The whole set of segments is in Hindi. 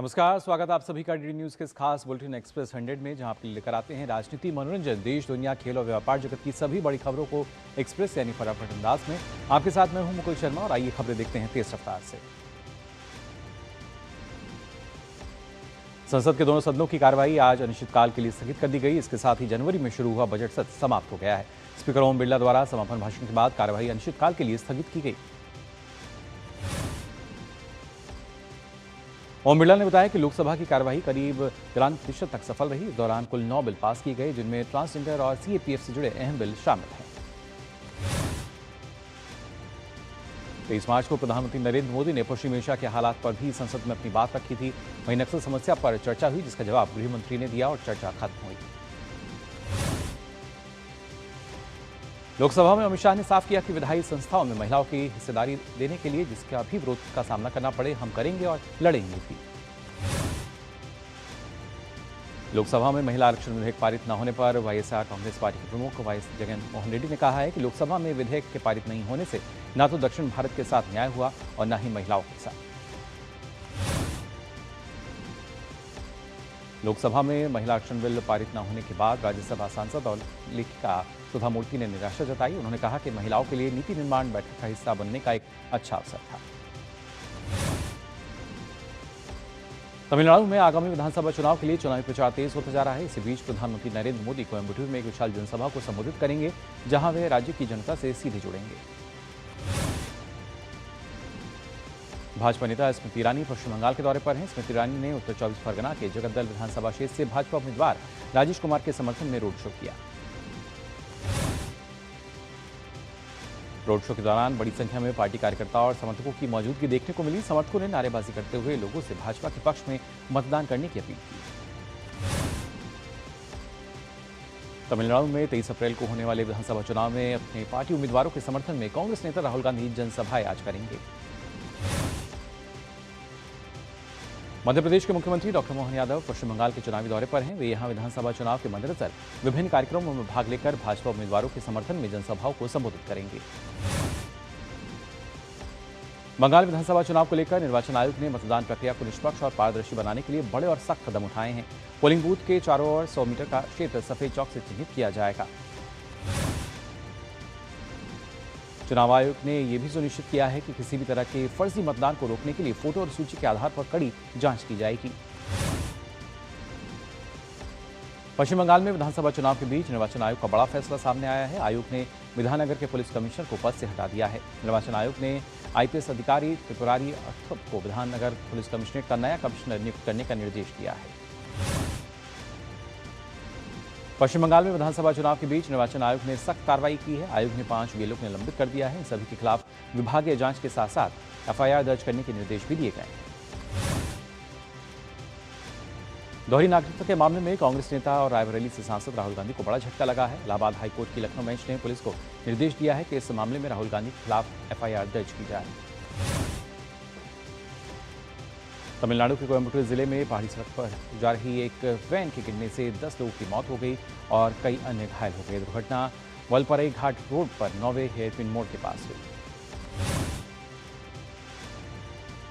नमस्कार, स्वागत है आप सभी का डीडी न्यूज के इस खास बुलेटिन एक्सप्रेस 100 में, जहां आपके लिए लेकर आते हैं राजनीति, मनोरंजन, देश, दुनिया, खेल और व्यापार जगत की सभी बड़ी खबरों को एक्सप्रेस यानी फटाफट अंदाज में। आपके साथ मैं हूं मुकुल शर्मा और आइए खबरें देखते हैं तेज रफ्तार से। संसद के दोनों सदनों की कार्रवाई आज अनिश्चितकाल के लिए स्थगित कर दी गई। इसके साथ ही जनवरी में शुरू हुआ बजट सत्र समाप्त हो गया है। स्पीकर ओम बिरला द्वारा समापन भाषण के बाद कार्रवाई अनिश्चितकाल के लिए स्थगित की गई। ओम बिरला ने बताया कि लोकसभा की कार्यवाही करीब 93% तक सफल रही। इस दौरान कुल 9 बिल पास किए गए, जिनमें ट्रांसजेंडर और सीएपीएफ से जुड़े अहम बिल शामिल हैं। 23 मार्च को प्रधानमंत्री नरेंद्र मोदी ने पश्चिम एशिया के हालात पर भी संसद में अपनी बात रखी थी। वहीं नक्सल समस्या पर चर्चा हुई, जिसका जवाब गृह मंत्री ने दिया और चर्चा खत्म हुई। लोकसभा में अमित शाह ने साफ किया कि विधायी संस्थाओं में महिलाओं की हिस्सेदारी देने के लिए जिसका भी विरोध का सामना करना पड़े, हम करेंगे और लड़ेंगे भी। लोकसभा में महिला आरक्षण विधेयक पारित न होने पर वाईएसआर कांग्रेस पार्टी के प्रमुख वाई जगन मोहन रेड्डी ने कहा है कि लोकसभा में विधेयक के पारित नहीं होने से न तो दक्षिण भारत के साथ न्याय हुआ और न ही महिलाओं के साथ। लोकसभा में महिला आरक्षण बिल पारित न होने के बाद राज्यसभा सांसद और लेखिका सुधा मूर्ति ने निराशा जताई। उन्होंने कहा कि महिलाओं के लिए नीति निर्माण बैठक का हिस्सा बनने का एक अच्छा अवसर था। तमिलनाडु में आगामी विधानसभा चुनाव के लिए चुनावी प्रचार तेज होता जा रहा है। इसी बीच प्रधानमंत्री नरेंद्र मोदी कोयम्बटूर में एक विशाल जनसभा को संबोधित करेंगे, जहां वे राज्य की जनता से सीधे जुड़ेंगे। भाजपा नेता स्मृति ईरानी पश्चिम बंगाल के दौरे पर हैं। स्मृति ईरानी ने उत्तर 24 परगना के जगद्दल विधानसभा क्षेत्र से भाजपा उम्मीदवार राजेश कुमार के समर्थन में रोड शो किया। रोड शो के दौरान बड़ी संख्या में पार्टी कार्यकर्ताओं और समर्थकों की मौजूदगी देखने को मिली। समर्थकों ने नारेबाजी करते हुए लोगों से भाजपा के पक्ष में मतदान करने की अपील की। तमिलनाडु में 23 अप्रैल को होने वाले विधानसभा चुनाव में अपने पार्टी उम्मीदवारों के समर्थन में कांग्रेस नेता राहुल गांधी जनसभाएं आज करेंगे। मध्य प्रदेश के मुख्यमंत्री डॉक्टर मोहन यादव पश्चिम बंगाल के चुनावी दौरे पर हैं। वे यहां विधानसभा चुनाव के मद्देनजर विभिन्न कार्यक्रमों में भाग लेकर भाजपा उम्मीदवारों के समर्थन में जनसभाओं को संबोधित करेंगे। बंगाल विधानसभा चुनाव को लेकर निर्वाचन आयोग ने मतदान प्रक्रिया को निष्पक्ष और पारदर्शी बनाने के लिए बड़े और सख्त कदम उठाए हैं। पोलिंग बूथ के चारों ओर 100 मीटर का क्षेत्र सफेद चौक से चिन्हित किया जाएगा। चुनाव आयोग ने यह भी सुनिश्चित किया है कि किसी भी तरह के फर्जी मतदान को रोकने के लिए फोटो और सूची के आधार पर कड़ी जांच की जाएगी। पश्चिम बंगाल में विधानसभा चुनाव के बीच निर्वाचन आयोग का बड़ा फैसला सामने आया है। आयोग ने विधाननगर के पुलिस कमिश्नर को पद से हटा दिया है। निर्वाचन आयोग ने आईपीएस अधिकारी त्रिपुरारी अर्थप को विधाननगर पुलिस कमिश्नरेट का नया कमिश्नर नियुक्त करने का निर्देश दिया है। पश्चिम बंगाल में विधानसभा चुनाव के बीच निर्वाचन आयोग ने सख्त कार्रवाई की है। आयोग ने 5 बीएलओ को निलंबित कर दिया है। इन सभी के खिलाफ विभागीय जांच के साथ साथ एफआईआर दर्ज करने के निर्देश भी दिए गए हैं। दोहरी नागरिकता के मामले में कांग्रेस नेता और रायबरेली से सांसद राहुल गांधी को बड़ा झटका लगा है। इलाहाबाद हाईकोर्ट की लखनऊ बेंच ने पुलिस को निर्देश दिया है कि इस मामले में राहुल गांधी के खिलाफ एफआईआर दर्ज की जाए। तमिलनाडु के कोयम्बटूर जिले में पहाड़ी सड़क पर जा रही एक वैन के गिरने से 10 लोगों की मौत हो गई और कई अन्य घायल हो गए। दुर्घटना वलपराई घाट रोड पर 9वें हेयरपिन मोड़ के पास हुई।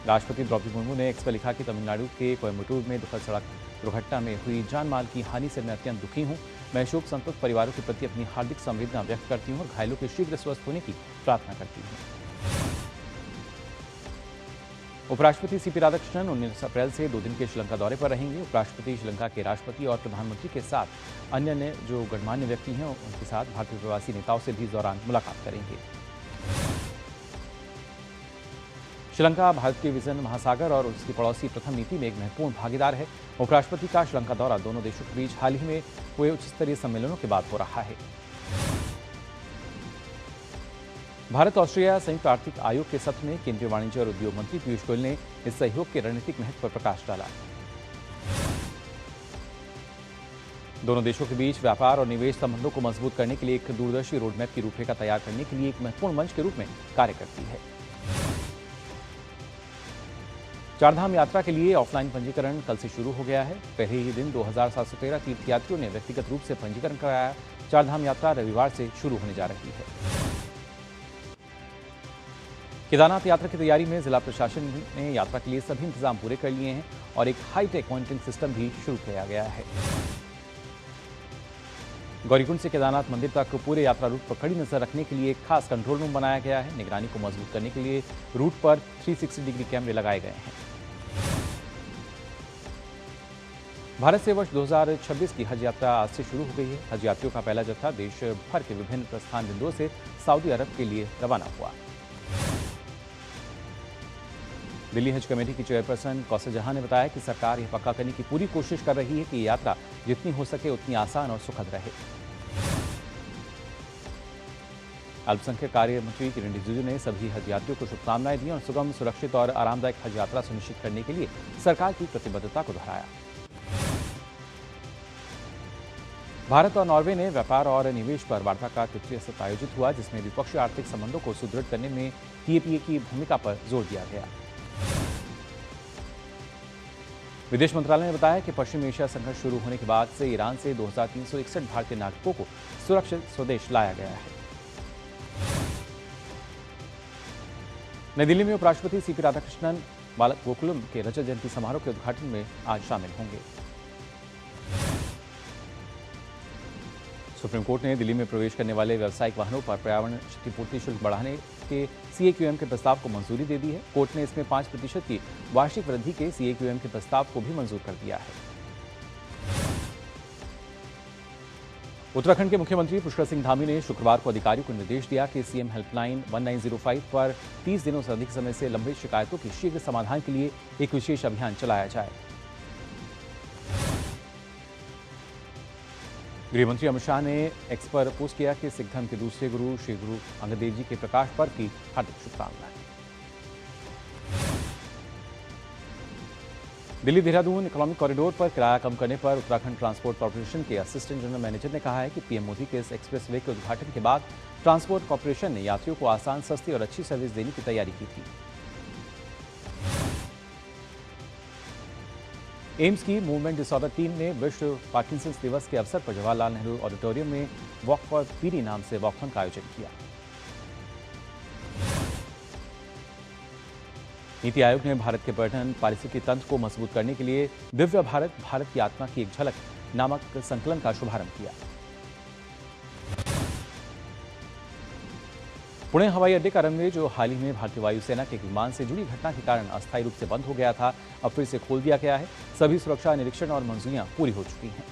राष्ट्रपति द्रौपदी मुर्मू ने एक्स पर लिखा कि तमिलनाडु के कोयम्बटूर में दुखद सड़क दुर्घटना में हुई जान माल की हानि से मैं अत्यंत दुखी हूं। मैं शोक संतप्त परिवारों के प्रति अपनी हार्दिक संवेदना व्यक्त करती हूं और घायलों के शीघ्र स्वस्थ होने की प्रार्थना करती हूं। उपराष्ट्रपति सीपी राधाकृष्णन 19 अप्रैल से 2 दिन के श्रीलंका दौरे पर रहेंगे। उपराष्ट्रपति श्रीलंका के राष्ट्रपति और प्रधानमंत्री के साथ अन्य जो गणमान्य व्यक्ति हैं उनके साथ भारतीय प्रवासी नेताओं से भी इस दौरान मुलाकात करेंगे। श्रीलंका भारत के विजन महासागर और उसकी पड़ोसी प्रथम नीति में एक महत्वपूर्ण भागीदार है। उपराष्ट्रपति का श्रीलंका दौरा दोनों देशों के बीच हाल ही में हुए उच्च स्तरीय सम्मेलनों के बाद हो रहा है। भारत ऑस्ट्रेलिया संयुक्त आर्थिक आयोग के सत्र में केंद्रीय वाणिज्य और उद्योग मंत्री पीयूष गोयल ने इस सहयोग के रणनीतिक महत्व पर प्रकाश डाला। दोनों देशों के बीच व्यापार और निवेश संबंधों को मजबूत करने के लिए एक दूरदर्शी रोडमैप की रूपरेखा तैयार करने के लिए एक महत्वपूर्ण मंच के रूप में कार्य करती है। चारधाम यात्रा के लिए ऑफलाइन पंजीकरण कल से शुरू हो गया है। पहले ही दिन 2713 तीर्थयात्रियों ने व्यक्तिगत रूप से पंजीकरण कराया। चारधाम यात्रा रविवार से शुरू होने जा रही है। केदारनाथ यात्रा की तैयारी में जिला प्रशासन ने यात्रा के लिए सभी इंतजाम पूरे कर लिए हैं और एक हाईटेक मॉनिटरिंग सिस्टम भी शुरू किया गया है। गौरीकुंड से केदारनाथ मंदिर तक पूरे यात्रा रूट पर कड़ी नजर रखने के लिए एक खास कंट्रोल रूम बनाया गया है। निगरानी को मजबूत करने के लिए रूट पर 360 डिग्री कैमरे लगाए गए हैं। भारत से वर्ष 2026 की हज यात्रा आज से शुरू हो गई है। हज यात्रियों का पहला जत्था देश भर के विभिन्न प्रस्थान बिंदुओं से सऊदी अरब के लिए रवाना हुआ। दिल्ली हज कमेटी की चेयरपर्सन कौसर जहां ने बताया कि सरकार यह पक्का करने की पूरी कोशिश कर रही है कि यात्रा जितनी हो सके उतनी आसान और सुखद रहे। अल्पसंख्यक कार्य मंत्री किरेन रिजिजू ने सभी हज यात्रियों को शुभकामनाएं दी और सुगम, सुरक्षित और आरामदायक हज यात्रा सुनिश्चित करने के लिए सरकार की प्रतिबद्धता को दोहराया। भारत और नॉर्वे ने व्यापार और निवेश पर वार्ता का तृतीय सत्र आयोजित हुआ, जिसमें द्विपक्षीय आर्थिक संबंधों को सुदृढ़ करने में टीएपीए की भूमिका पर जोर दिया गया। विदेश मंत्रालय ने बताया कि पश्चिम एशिया संघर्ष शुरू होने के बाद से ईरान से 2361 भारतीय नागरिकों को सुरक्षित स्वदेश लाया गया है। नई दिल्ली में उपराष्ट्रपति सीपी राधाकृष्णन बालक गोकुलम के रजत जयंती समारोह के उद्घाटन में आज शामिल होंगे। सुप्रीम कोर्ट ने दिल्ली में प्रवेश करने वाले व्यावसायिक वाहनों पर पर्यावरण क्षतिपूर्ति शुल्क बढ़ाने के सीएक्यूएम के प्रस्ताव को मंजूरी दे दी है। कोर्ट ने इसमें 5% की वार्षिक वृद्धि के सीएक्यूएम के प्रस्ताव को भी मंजूर कर दिया है। उत्तराखंड के मुख्यमंत्री पुष्कर सिंह धामी ने शुक्रवार को अधिकारियों को निर्देश दिया कि सीएम हेल्पलाइन 1905 पर 30 दिनों से अधिक समय से लंबित शिकायतों के शीघ्र समाधान के लिए एक विशेष अभियान चलाया जाए। गृहमंत्री अमित शाह ने एक्स पर पोस्ट किया कि सिख धर्म के दूसरे गुरु श्री गुरु अंगद देव जी के प्रकाश पर्व की हार्दिक शुभकामनाएं। दिल्ली देहरादून इकोनॉमिक कॉरिडोर पर किराया कम करने पर उत्तराखंड ट्रांसपोर्ट कॉर्पोरेशन के असिस्टेंट जनरल मैनेजर ने कहा है कि पीएम मोदी के इस एक्सप्रेसवे के उद्घाटन के बाद ट्रांसपोर्ट कॉर्पोरेशन ने यात्रियों को आसान, सस्ती और अच्छी सर्विस देने की तैयारी की थी। एम्स की मूवमेंट डिसऑर्डर टीम ने विश्व पार्किंसंस दिवस के अवसर पर जवाहरलाल नेहरू ऑडिटोरियम में वॉक फॉर पीरी नाम से वॉकथॉन का आयोजन किया। नीति आयोग ने भारत के पर्यटन पारिस्थितिकी तंत्र को मजबूत करने के लिए दिव्य भारत, भारत की आत्मा की एक झलक नामक संकलन का शुभारंभ किया। पुणे हवाई अड्डे का रनवे, जो हाल ही में भारतीय वायुसेना के एक विमान से जुड़ी घटना के कारण अस्थायी रूप से बंद हो गया था, अब फिर से खोल दिया गया है। सभी सुरक्षा निरीक्षण और मंजूरियां पूरी हो चुकी हैं।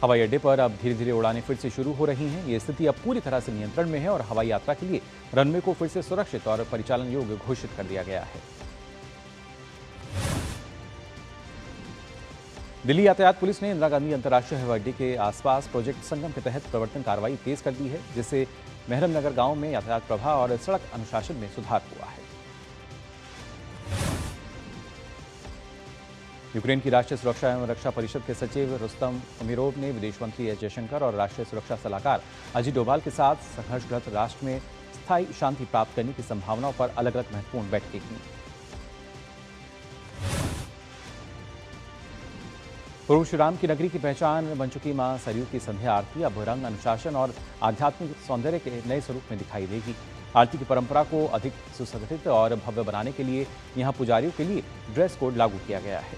हवाई अड्डे पर अब धीरे धीरे उड़ानें फिर से शुरू हो रही हैं। ये स्थिति अब पूरी तरह से नियंत्रण में है और हवाई यात्रा के लिए रनवे को फिर से सुरक्षित और परिचालन योग्य घोषित कर दिया गया है। दिल्ली यातायात पुलिस ने इंदिरा गांधी अंतर्राष्ट्रीय हवाई अड्डे के आसपास प्रोजेक्ट संगम के तहत प्रवर्तन कार्रवाई तेज कर दी है, जिससे मेहरम नगर गांव में यातायात प्रवाह और सड़क अनुशासन में सुधार हुआ है। यूक्रेन की राष्ट्रीय सुरक्षा एवं रक्षा परिषद के सचिव रुस्तम उमीरोव ने विदेश मंत्री एस जयशंकर और राष्ट्रीय सुरक्षा सलाहकार अजीत डोभाल के साथ संघर्षग्रस्त राष्ट्र में स्थायी शांति प्राप्त करने की संभावनाओं पर अलग अलग महत्वपूर्ण बैठकें की। पूर्व श्री राम की नगरी की पहचान बन चुकी मां सरयू की संध्या आरती अब रंग, अनुशासन और आध्यात्मिक सौंदर्य के नए स्वरूप में दिखाई देगी। आरती की परंपरा को अधिक सुसंगठित और भव्य बनाने के लिए यहां पुजारियों के लिए ड्रेस कोड लागू किया गया है।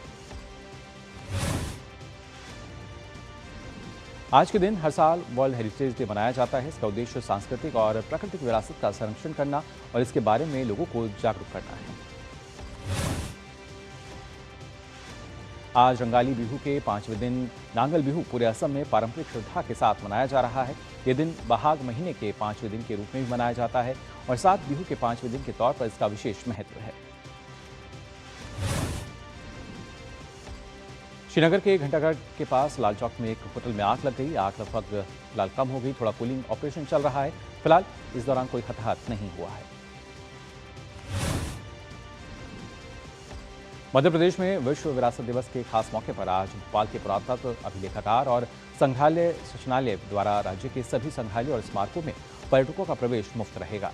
आज के दिन हर साल वर्ल्ड हेरिटेज डे मनाया जाता है। इसका उद्देश्य सांस्कृतिक और प्राकृतिक विरासत का संरक्षण करना और इसके बारे में लोगों को जागरूक करना है। आज रंगाली बिहू के 5वें दिन नांगल बिहू पूरे असम में पारंपरिक श्रद्धा के साथ मनाया जा रहा है। ये दिन बहाग महीने के 5वें दिन के रूप में भी मनाया जाता है और साथ बिहू के 5वें दिन के तौर पर इसका विशेष महत्व है। श्रीनगर के घंटाघर के पास लाल चौक में एक होटल में आग लग गई। आग लगभग फिलहाल कम हो गई। थोड़ा पुलिंग ऑपरेशन चल रहा है। फिलहाल इस दौरान कोई हताहत नहीं हुआ है। मध्य प्रदेश में विश्व विरासत दिवस के खास मौके पर आज भोपाल के पुरातत्व अभिलेखागार और संग्रहालय सचिवालय द्वारा राज्य के सभी संग्रहालयों और स्मारकों में पर्यटकों का प्रवेश मुफ्त रहेगा।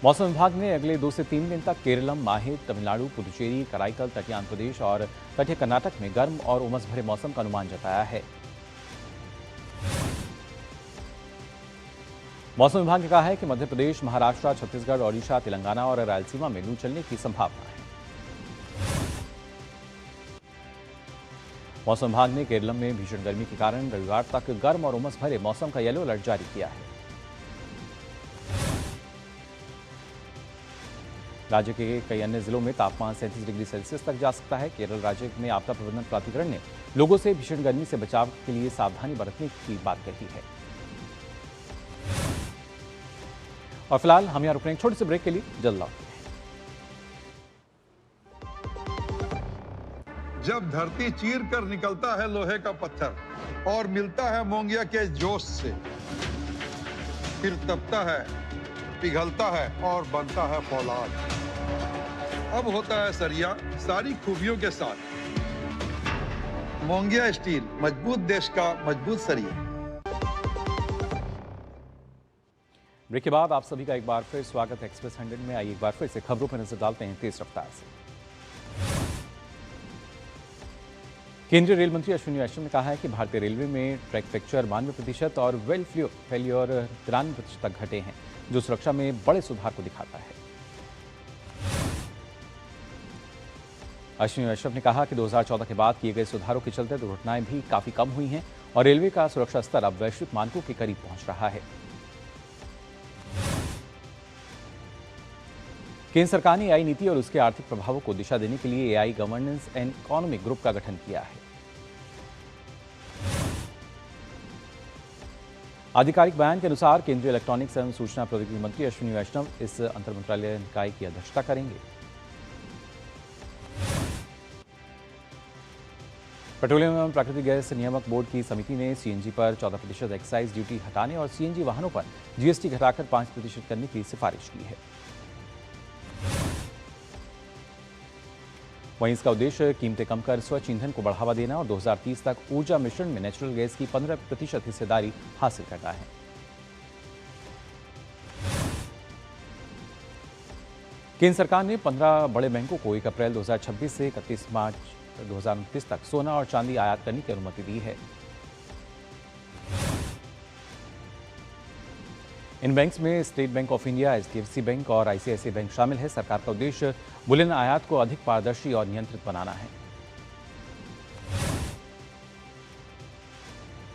मौसम विभाग ने अगले 2 से 3 दिन तक केरलम, माहे, तमिलनाडु, पुदुचेरी, कराईकल, तटीय आंध्र प्रदेश और तटीय कर्नाटक में गर्म और उमस भरे मौसम का अनुमान जताया है। मौसम विभाग ने कहा है कि मध्य प्रदेश, महाराष्ट्र, छत्तीसगढ़, ओडिशा, तेलंगाना और रायलसीमा में लू चलने की संभावना है। मौसम विभाग ने केरल में भीषण गर्मी के कारण रविवार तक गर्म और उमस भरे मौसम का येलो अलर्ट जारी किया है। राज्य के कई अन्य जिलों में तापमान 37 डिग्री सेल्सियस तक जा सकता है। केरल राज्य में आपदा प्रबंधन प्राधिकरण ने लोगों से भीषण गर्मी से बचाव के लिए सावधानी बरतने की बात कही है। और फिलहाल हम यहां रुकने एक छोटे से ब्रेक के लिए जल्द लौटते हैं। जब धरती चीर कर निकलता है लोहे का पत्थर और मिलता है मोंगिया के जोश से, फिर तपता है, पिघलता है और बनता है फौलाद। अब होता है सरिया सारी खूबियों के साथ। मोंगिया स्टील, मजबूत देश का मजबूत सरिया। ब्रेक के बाद आप सभी का एक बार फिर स्वागत है एक्सप्रेस 100 में। आइए एक बार फिर से खबरों पर नजर डालते हैं तेज रफ्तार से। केंद्रीय रेल मंत्री अश्विनी वैष्णव ने कहा है कि भारतीय रेलवे में ट्रैक फ्रैक्चर 92% और वेल फेल्योर 93% तक घटे हैं, जो सुरक्षा में बड़े सुधार को दिखाता है। अश्विनी वैष्णव ने कहा कि 2014 के बाद किए गए सुधारों के चलते दुर्घटनाएं भी काफी कम हुई हैं और रेलवे का सुरक्षा स्तर अब वैश्विक मानकों के करीब पहुंच रहा है। केंद्र सरकार ने एआई नीति और उसके आर्थिक प्रभावों को दिशा देने के लिए AI governance and economic group का गठन किया है। आधिकारिक बयान के अनुसार केंद्रीय इलेक्ट्रॉनिक्स एवं सूचना प्रौद्योगिकी मंत्री अश्विनी वैष्णव इस अंतर मंत्रालय निकाय की अध्यक्षता करेंगे। पेट्रोलियम एवं प्राकृतिक गैस नियामक बोर्ड की समिति ने सीएनजी पर 14% एक्साइज ड्यूटी हटाने और सीएनजी वाहनों पर जीएसटी घटाकर 5% करने की सिफारिश की है। वहीं इसका उद्देश्य कीमतें कम कर स्वच्छ ईंधन को बढ़ावा देना और 2030 तक ऊर्जा मिश्रण में नेचुरल गैस की 15% हिस्सेदारी हासिल करना है। केंद्र सरकार ने 15 बड़े बैंकों को 1 अप्रैल 2026 से 31 मार्च 2029 तक सोना और चांदी आयात करने की अनुमति दी है। इन बैंक्स में state bank of India, HDFC bank और आईसीआईसीआई बैंक शामिल है। सरकार का उद्देश्य बुलियन आयात को अधिक पारदर्शी और नियंत्रित बनाना है।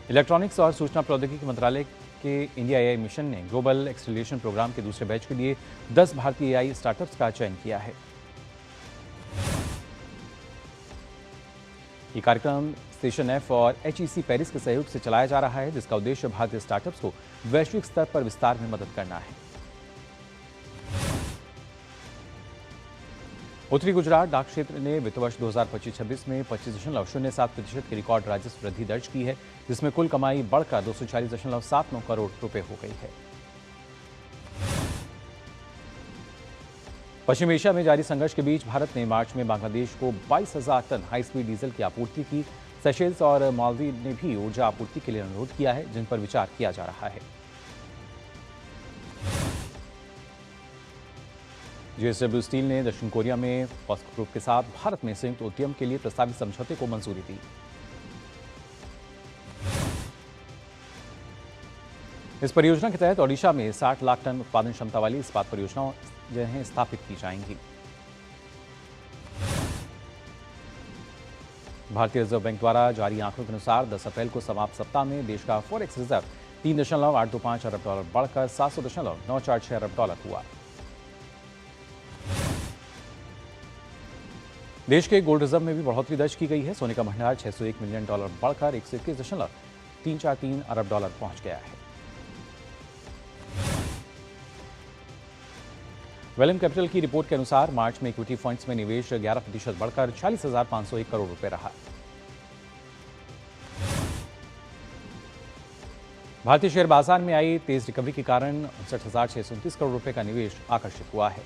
इलेक्ट्रॉनिक्स और सूचना प्रौद्योगिकी मंत्रालय के इंडिया एआई मिशन ने ग्लोबल एक्सेलरेशन प्रोग्राम के दूसरे बैच के लिए 10 भारतीय एआई स्टार्टअप्स का चयन किया है। ये कार्यक्रम स्टेशन एफ और एचईसी पेरिस के सहयोग से चलाया जा रहा है, जिसका उद्देश्य भारतीय स्टार्टअप्स को वैश्विक स्तर पर विस्तार में मदद करना है। उत्तरी गुजरात डाक क्षेत्र ने वित्त वर्ष 2025-26 में 25.07% की रिकॉर्ड राजस्व वृद्धि दर्ज की है, जिसमें कुल कमाई बढ़कर 240.79 करोड़ रुपए हो गई है। पश्चिम एशिया में जारी संघर्ष के बीच भारत ने मार्च में बांग्लादेश को 22,000 टन हाई स्पीड डीजल की आपूर्ति की। सेशेल्स और मालदीव ने भी ऊर्जा आपूर्ति के लिए अनुरोध किया है, जिन पर विचार किया जा रहा है। जेएसडब्ल्यू स्टील ने दक्षिण कोरिया में पॉस्को ग्रुप के साथ भारत में संयुक्त उद्यम के लिए प्रस्तावित समझौते को मंजूरी दी। इस परियोजना के तहत ओडिशा में 60 लाख टन उत्पादन क्षमता वाली इस्पात परियोजनाएं स्थापित की जाएंगी। भारतीय रिजर्व बैंक द्वारा जारी आंकड़ों के अनुसार 10 अप्रैल को समाप्त सप्ताह में देश का फॉरेक्स रिजर्व 3.825 अरब डॉलर बढ़कर 700.946 अरब डॉलर हुआ। देश के गोल्ड रिजर्व में भी बढ़ोतरी दर्ज की गई है। सोने का भंडार 601 मिलियन डॉलर बढ़कर 121.343 अरब डॉलर पहुंच गया है। वेलम कैपिटल की रिपोर्ट के अनुसार मार्च में इक्विटी फंड्स में निवेश 11% बढ़कर 46,501 करोड़ रुपए रहा। भारतीय शेयर बाजार में आई तेज रिकवरी के कारण 59,629 करोड़ रुपए का निवेश आकर्षित हुआ है।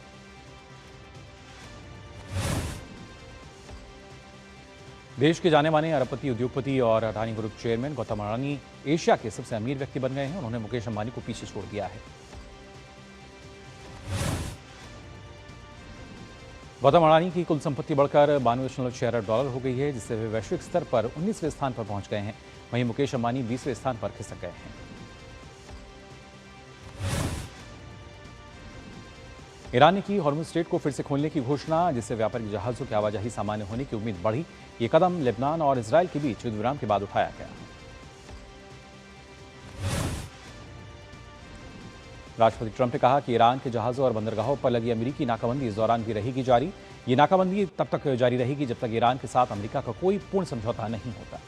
देश के जाने माने अरबपति, उद्योगपति और Adani group chairman Gautam Adani Asia के सबसे अमीर व्यक्ति बन गए हैं। उन्होंने मुकेश अंबानी को पीछे छोड़ दिया है। गौतम अडानी की कुल संपत्ति बढ़कर 92.6 अरब डॉलर हो गई है, जिससे वे वैश्विक स्तर पर 19वें स्थान पर पहुंच गए हैं। वहीं मुकेश अंबानी 20वें स्थान पर खिसक गए हैं। ईरान ने की हॉर्मुज़ स्ट्रेट को फिर से खोलने की घोषणा, जिससे व्यापारिक जहाज़ों की आवाजाही सामान्य होने की उम्मीद बढ़ी। ये कदम लेबनान और इजरायल के बीच युद्ध विराम के बाद उठाया गया। राष्ट्रपति ट्रंप ने कहा कि ईरान के जहाज़ों और बंदरगाहों पर लगी अमेरिकी नाकाबंदी इस दौरान भी रहेगी जारी। ये नाकाबंदी तब तक जारी रहेगी जब तक ईरान के साथ अमेरिका का कोई पूर्ण समझौता नहीं होता।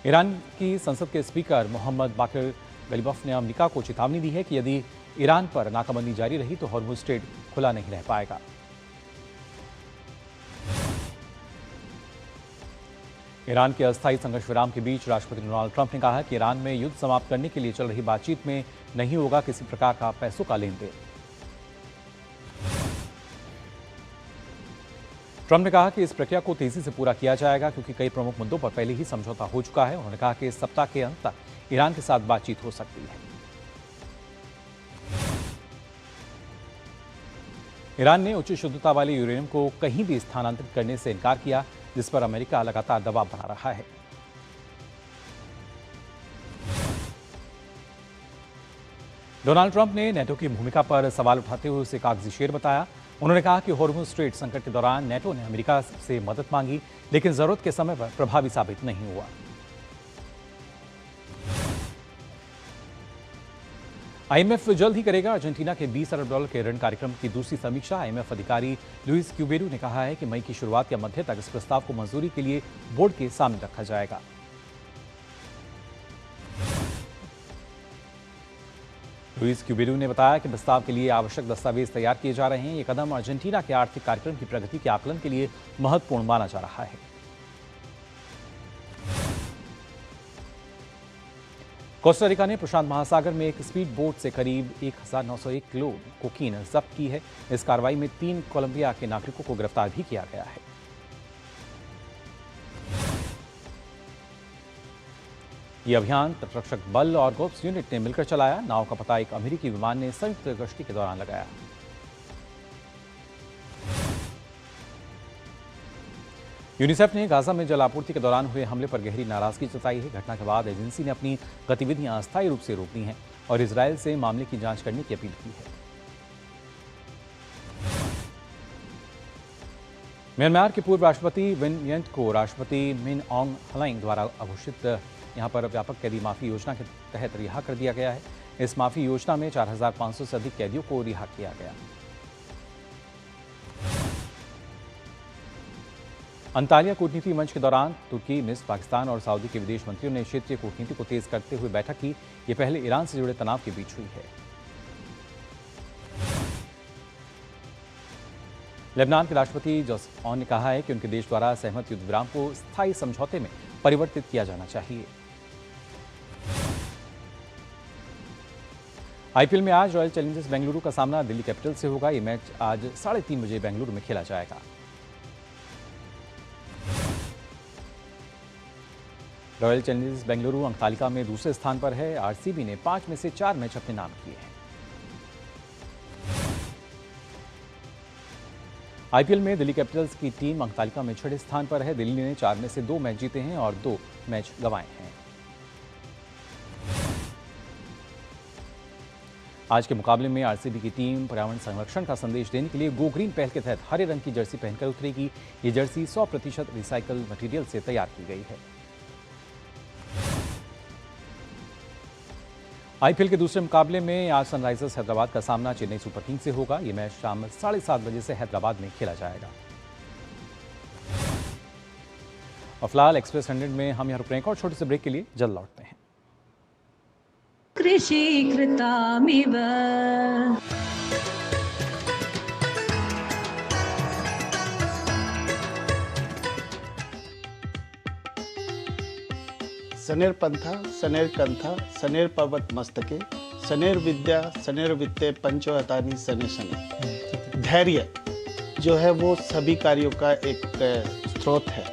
ईरान की संसद के स्पीकर मोहम्मद बाकिर गलीबफ ने अमेरिका को चेतावनी दी है कि यदि ईरान पर नाकाबंदी जारी रही तो हॉर्मुज़ स्ट्रेट खुला नहीं रह पाएगा। ईरान के अस्थायी संघर्ष विराम के बीच राष्ट्रपति डोनाल्ड ट्रंप ने कहा कि ईरान में युद्ध समाप्त करने के लिए चल रही बातचीत में नहीं होगा किसी प्रकार का पैसों का लेन देन। ट्रंप ने कहा कि इस प्रक्रिया को तेजी से पूरा किया जाएगा क्योंकि कई प्रमुख मुद्दों पर पहले ही समझौता हो चुका है। उन्होंने कहा कि इस सप्ताह के अंत तक ईरान के साथ बातचीत हो सकती है। ईरान ने उच्च शुद्धता वाले यूरेनियम को कहीं भी स्थानांतरित करने से इनकार किया, जिस पर अमेरिका लगातार दबाव बना रहा है। डोनाल्ड ट्रंप ने नेटो की भूमिका पर सवाल उठाते हुए उसे कागजी शेर बताया। उन्होंने कहा कि हॉर्मुज़ स्ट्रेट संकट के दौरान नेटो ने अमेरिका से मदद मांगी, लेकिन जरूरत के समय पर प्रभावी साबित नहीं हुआ। आईएमएफ जल्द ही करेगा अर्जेंटीना के $20 अरब के ऋण कार्यक्रम की दूसरी समीक्षा। आईएमएफ अधिकारी लुइस क्यूबेरू ने कहा है कि मई की शुरुआत या मध्य तक इस प्रस्ताव को मंजूरी के लिए बोर्ड के सामने रखा जाएगा। लुइस क्यूबेरू ने बताया कि प्रस्ताव के लिए आवश्यक दस्तावेज तैयार किए जा रहे हैं। ये कदम अर्जेंटीना के आर्थिक कार्यक्रम की प्रगति के आकलन के लिए महत्वपूर्ण माना जा रहा है। कोस्टारिका ने प्रशांत महासागर में एक स्पीड बोट से करीब 1901 किलो कोकीन जब्त की है। इस कार्रवाई में 3 कोलंबिया के नागरिकों को गिरफ्तार भी किया गया है। यह अभियान तटरक्षक बल और गोप्स यूनिट ने मिलकर चलाया। नाव का पता एक अमेरिकी विमान ने संयुक्त गश्ती के दौरान लगाया। यूनिसेफ ने गाजा में जल आपूर्ति के दौरान हुए हमले पर गहरी नाराजगी जताई है। घटना के बाद एजेंसी ने अपनी गतिविधियां अस्थायी रूप से रोक दी हैं और इजरायल से मामले की जांच करने की अपील की है। म्यांमार के पूर्व राष्ट्रपति विन मिंट को राष्ट्रपति मिन ऑंग हलाइंग द्वारा घोषित यहां पर व्यापक कैदी माफी योजना के तहत रिहा कर दिया गया है। इस माफी योजना में 4500 से अधिक कैदियों को रिहा किया गया। अंतालिया कूटनीति मंच के दौरान तुर्की, मिस्र, पाकिस्तान और सऊदी के विदेश मंत्रियों ने क्षेत्रीय कूटनीति को तेज करते हुए बैठक की। ये पहले ईरान से जुड़े तनाव के बीच हुई है। लेबनान के राष्ट्रपति जोसेफ ऑन ने कहा है कि उनके देश द्वारा सहमत युद्ध विराम को स्थायी समझौते में परिवर्तित किया जाना चाहिए। आईपीएल में आज रॉयल चैलेंजर्स बेंगलुरु का सामना दिल्ली कैपिटल्स से होगा। ये मैच आज 3:30 बजे बेंगलुरु में खेला जाएगा। रॉयल चैलेंजर्स बेंगलुरु अंक तालिका में दूसरे स्थान पर है। आरसीबी ने 5 में से 4 मैच अपने नाम किए हैं। आईपीएल में दिल्ली कैपिटल्स की टीम अंक तालिका में 6ठे स्थान पर है। दिल्ली ने 4 में से 2 मैच जीते हैं और 2 मैच गंवाए हैं। आज के मुकाबले में आरसीबी की टीम पर्यावरण संरक्षण का संदेश देने के लिए गो ग्रीन पहल के तहत हरे रंग की जर्सी पहनकर उतरेगी। ये जर्सी 100% रिसाइकल मटेरियल से तैयार की गई है। आईपीएल के दूसरे मुकाबले में आज सनराइजर्स हैदराबाद का सामना चेन्नई सुपर किंग्स से होगा। यह मैच शाम 7:30 बजे से हैदराबाद में खेला जाएगा। और फिलहाल एक्सप्रेस 100 में हम यहाँ रुक रहे हैं और छोटे से ब्रेक के लिए जल्द लौटते हैं। कृषि कृतामिव सनेर पंथा, सनेर कंथा, सनेर पर्वत मस्तके, सनेर विद्या, सनेर वित्ते, पंचोहतानी सने सने। धैर्य जो है वो सभी कार्यों का एक स्रोत है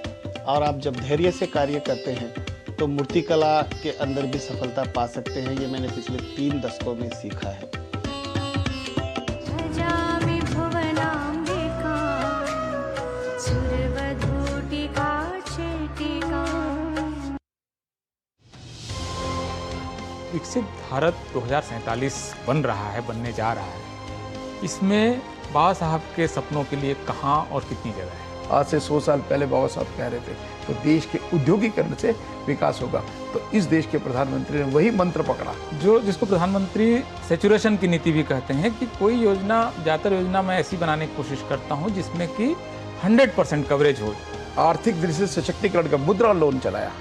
और आप जब धैर्य से कार्य करते हैं तो मूर्तिकला के अंदर भी सफलता पा सकते हैं। ये मैंने पिछले 3 दशकों में सीखा है। विकसित भारत 2047 बन रहा है, बनने जा रहा है, इसमें बाबा साहब के सपनों के लिए कहाँ और कितनी जगह है? आज से 100 साल पहले बाबा साहब कह रहे थे तो देश के औद्योगिकरण से विकास होगा, तो इस देश के प्रधानमंत्री ने वही मंत्र पकड़ा जिसको प्रधानमंत्री सैचुरेशन की नीति भी कहते हैं कि कोई योजना, ज़्यादातर योजना मैं ऐसी बनाने की कोशिश करता हूँ जिसमें कि 100% कवरेज हो। आर्थिक दृष्टि से सशक्तिकरण का मुद्रा लोन चलाया,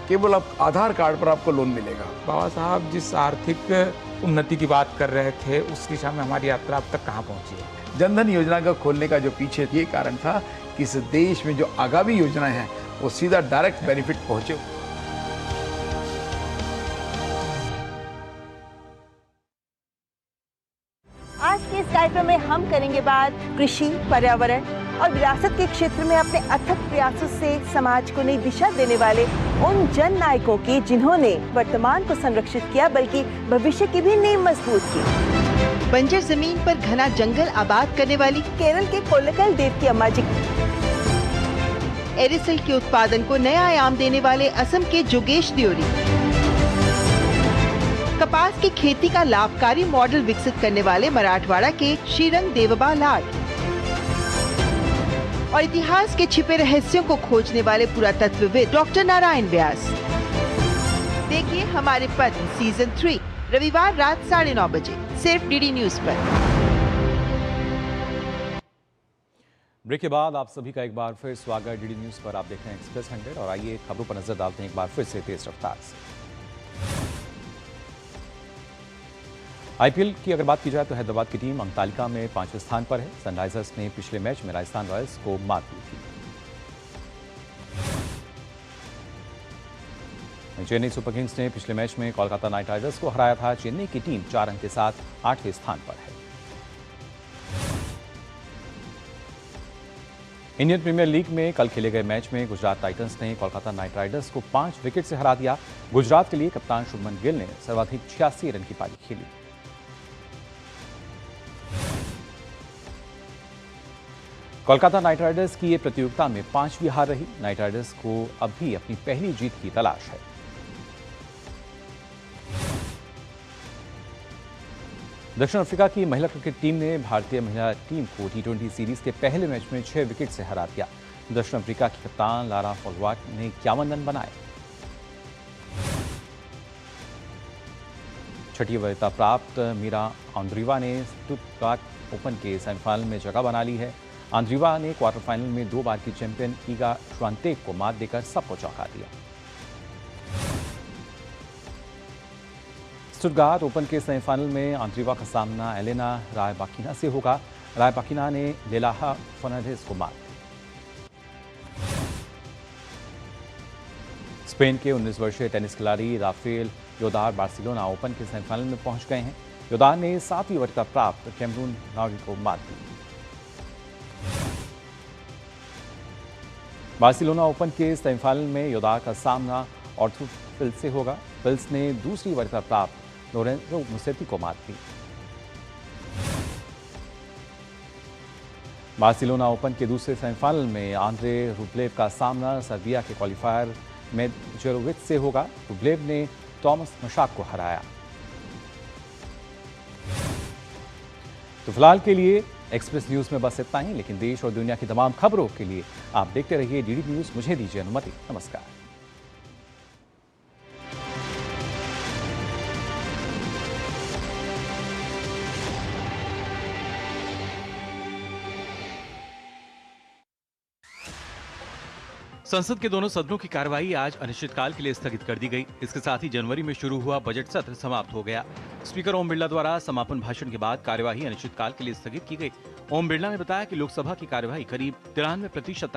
केवल आप आधार कार्ड पर आपको लोन मिलेगा। बाबा साहब जिस आर्थिक उन्नति की बात कर रहे थे उस दिशा में हमारी यात्रा अब तक कहाँ पहुँची है? जनधन योजना का खोलने का जो पीछे ये कारण था कि इस देश में जो आगामी योजनाएं हैं वो सीधा डायरेक्ट बेनिफिट पहुंचे। आज के इस कार्यक्रम में हम करेंगे बात कृषि, पर्यावरण और विरासत के क्षेत्र में अपने अथक प्रयासों से समाज को नई दिशा देने वाले उन जन नायकों की जिन्होंने वर्तमान को संरक्षित किया बल्कि भविष्य की भी नींव मजबूत की। बंजर जमीन पर घना जंगल आबाद करने वाली केरल के कोल्लकल देव की अम्मा जी, एरिसल के उत्पादन को नया आयाम देने वाले असम के जोगेश दियोरी, कपास की खेती का लाभकारी मॉडल विकसित करने वाले मराठवाड़ा के श्रीरंग देवबा लाड और इतिहास के छिपे रहस्यों को खोजने वाले पुरातत्वविद डॉक्टर नारायण व्यास। देखिए हमारे पत्र सीजन 3 रविवार रात 9:30 बजे सिर्फ डीडी न्यूज पर। ब्रेक के बाद आप सभी का एक बार फिर स्वागत। डीडी न्यूज पर आप देख रहे हैं एक्सप्रेस 100 और आइए खबरों पर नजर डालते हैं एक बार फिर से तेज रफ्तार से। आईपीएल की अगर बात की जाए तो हैदराबाद की टीम अंक तालिका में 5वें स्थान पर है। सनराइजर्स ने पिछले मैच में राजस्थान रॉयल्स को मात दी थी। चेन्नई सुपर किंग्स ने पिछले मैच में कोलकाता नाइट राइडर्स को हराया था। चेन्नई की टीम 4 अंक के साथ 8वें स्थान पर है। इंडियन प्रीमियर लीग में कल खेले गए मैच में गुजरात टाइटंस ने कोलकाता नाइट राइडर्स को 5 विकेट से हरा दिया। गुजरात के लिए कप्तान शुभमन गिल ने सर्वाधिक 86 रन की पारी खेली। कोलकाता नाइट राइडर्स की ये प्रतियोगिता में 5वीं हार रही। नाइट राइडर्स को अब भी अपनी पहली जीत की तलाश है। दक्षिण अफ्रीका की महिला क्रिकेट टीम ने भारतीय महिला टीम को T20 सीरीज के पहले मैच में 6 विकेट से हरा दिया। दक्षिण अफ्रीका की कप्तान लारा फॉलवाट ने 51 रन बनाए। छठी वरीयता प्राप्त मीरा आंद्रीवा ने स्टुटगार्ट ओपन के सेमीफाइनल में जगह बना ली है। आंद्रीवा ने क्वार्टर फाइनल में 2 बार की चैंपियन ईगा श्वांतेक को मात देकर सबको चौंका दिया। स्टुटगार्ट ओपन के सेमीफाइनल में आंद्रीवा का सामना एलेना रायबाकिना से होगा। रायबाकिना ने लेलाहा फर्नांडिस को मात दी। स्पेन के 19 वर्षीय टेनिस खिलाड़ी राफेल योदार बार्सिलोना ओपन के सेमीफाइनल में पहुंच गए हैं। योदार ने 7वीं वरीयता प्राप्त कैमरून नाउरी को मात दी। बार्सिलोना ओपन के सेमीफाइनल में योदार का सामना ऑर्थर फिल्स से होगा। फिल्स ने दूसरी वरीयता प्राप्त लोरेंजो मुसेती को मात दी। बार्सिलोना ओपन के दूसरे सेमीफाइनल में आंद्रे रुब्लेव का सामना सर्बिया के क्वालिफायर मेदजेरोविच से होगा। रुब्लेव ने टॉमस मशाक को हराया। तो फिलहाल के लिए एक्सप्रेस न्यूज में बस इतना ही, लेकिन देश और दुनिया की तमाम खबरों के लिए आप देखते रहिए डीडी न्यूज। मुझे दीजिए अनुमति। नमस्कार। संसद के दोनों सदनों की कार्यवाही आज अनिश्चितकाल के लिए स्थगित कर दी गई। इसके साथ ही जनवरी में शुरू हुआ बजट सत्र समाप्त हो गया। स्पीकर ओम बिरला द्वारा समापन भाषण के बाद कार्यवाही अनिश्चितकाल के लिए स्थगित की गई। ओम बिरला ने बताया कि लोकसभा की कार्यवाही करीब 93% तक